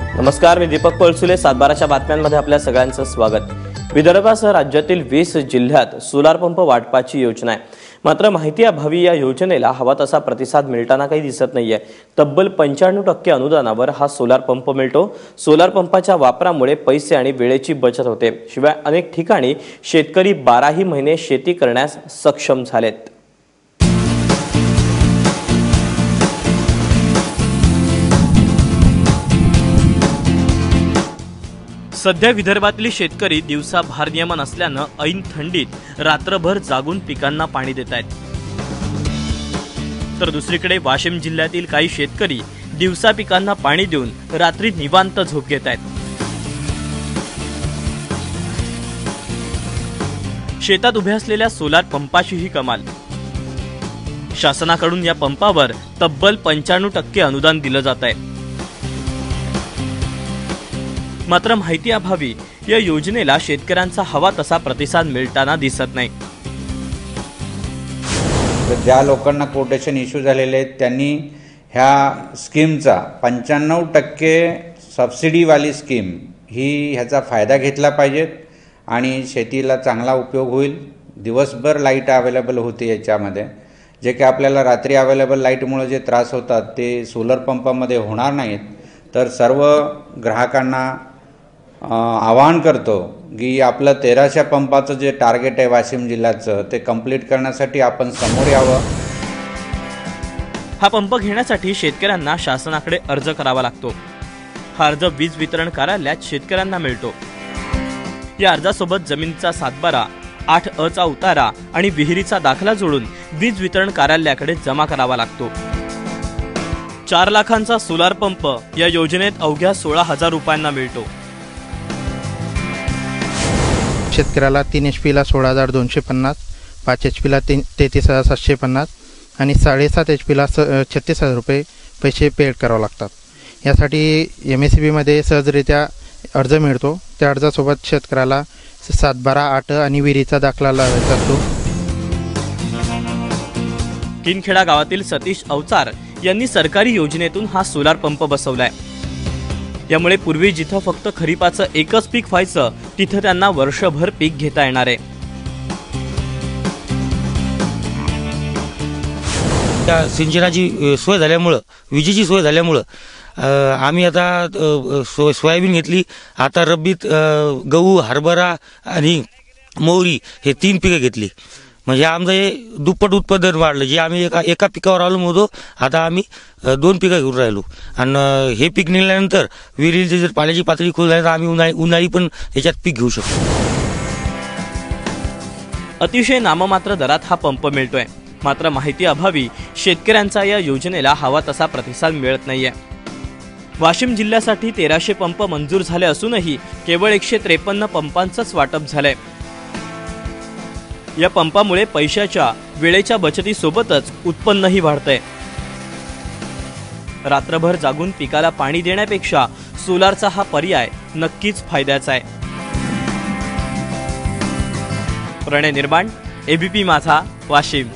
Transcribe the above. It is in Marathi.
नमस्कार, मी दीपक पळसुले. 7/12च्या बातम्यांमध्ये आपल्या सगळ्यांचं स्वागत. विदर्भासह राज्यातील 20 जिल्ह्यात सोलार पंप वाटपाची योजना आहे. मात्र माहिती अभावी या योजनेला हवा तसा प्रतिसाद मिळताना काही दिसत नाहीये. तब्बल 95% अनुदानावर हा सोलार पंप मिळतो. सोलार पंपाच्या वापरामुळे पैसे आणि वेळेची बचत होते. शिवाय अनेक ठिकाणी शेतकरी 12ही महिने शेती करण्यास सक्षम झालेत. सध्या विदर्भातले शेतकरी दिवसा भारनियमन असल्यानं ऐन थंडीत रात्रभर जागून पिकांना पाणी देत आहेत. तर दुसरीकडे वाशिम जिल्ह्यातील काही शेतकरी दिवसा पिकांना पाणी देऊन रात्री निवांत झोप घेत आहेत. शेतात उभ्या असलेल्या सोलार पंपाची ही कमाल. शासनाकडून या पंपावर तब्बल 95% अनुदान दिलं जात आहे. मात्र माहिती अभावी या योजनेला शेतकऱ्यांचा हवा तसा प्रतिसाद मिळताना दिसत नाही. ज्या लोकांना कोटेशन इश्यू झालेले आहेत त्यांनी ह्या स्कीमचा 95% सबसिडीवाली स्कीम ह्याचा फायदा घेतला पाहिजेत आणि शेतीला चांगला उपयोग होईल. दिवसभर लाईट अवेलेबल होते. याच्यामध्ये जे की आपल्याला रात्री अवेलेबल लाईटमुळे जे त्रास होतात ते सोलर पंपामध्ये होणार नाहीत. तर सर्व ग्राहकांना आवाहन करतो की आपलं 1300 पंपाचं जे टार्गेट आहे वाशिम जिल्ह्याचं ते कंप्लीट करण्यासाठी आपण समोर यावं. हा पंप घेण्यासाठी शेतकऱ्यांना शासनाकडे अर्ज करावा लागतो. हा अर्ज वीज वितरण कार्यालयात शेतकऱ्यांना मिळतो. या अर्जासोबत जमिनीचा सातबारा, 8अ उतारा आणि विहिरीचा दाखला जोडून वीज वितरण कार्यालयाकडे जमा करावा लागतो. 4 लाखांचा सोलार पंप या योजनेत अवघ्या 16,000 रुपयांना मिळतो. शेतकऱ्याला 3 HP ला 16,250, 5 HP ला 33,750 आणि 7.5 HP ला 36,000 रुपये पैसे पेड करावे लागतात. यासाठी MSEB मध्ये सहजरित्या अर्ज मिळतो. त्या अर्जासोबत शेतकऱ्याला 7/12, 8 आणि विहिरीचा दाखला लावायचा असतो. किनखेडा गावातील सतीश अवचार यांनी सरकारी योजनेतून हा सोलार पंप बसवलाय. यामुळे पूर्वी जिथं फक्त खरीपाचं एकच पीक व्हायचं तिथं त्यांना वर्षभर पीक घेता येणार आहे. त्या सिंचनाची सोय झाल्यामुळं, विजेची सोय झाल्यामुळं आम्ही आता सोयाबीन घेतली. आता रब्बीत गहू, हरभरा आणि मोहरी हे 3 पिकं घेतली. म्हणजे आमचं हे दुप्पट उत्पादन वाढलं. जे आम्ही एका पिकावर आलो होतो आता आम्ही 2 पिकं घेऊन राहिलो. आणि हे पीक निघाल्यानंतर विहिरीची जर पाण्याची पातळी खोल झाली तर आम्ही उन्हाळी पण याच्यात पीक घेऊ शकतो. अतिशय नाममात्र दरात हा पंप मिळतोय. मात्र माहिती अभावी शेतकऱ्यांचा या योजनेला हवा तसा प्रतिसाद मिळत नाहीये. वाशिम जिल्ह्यासाठी 1300 पंप मंजूर झाले असूनही केवळ 153 पंपांचंच वाटप झालंय. या पंपामुळे पैशाच्या, वेळेच्या बचतीसोबतच उत्पन्नही वाढतंय. रात्रभर जागून पिकाला पाणी देण्यापेक्षा सोलारचा हा पर्याय नक्कीच फायद्याचा आहे. प्रणय निर्माण, ABP माझा, वाशिम.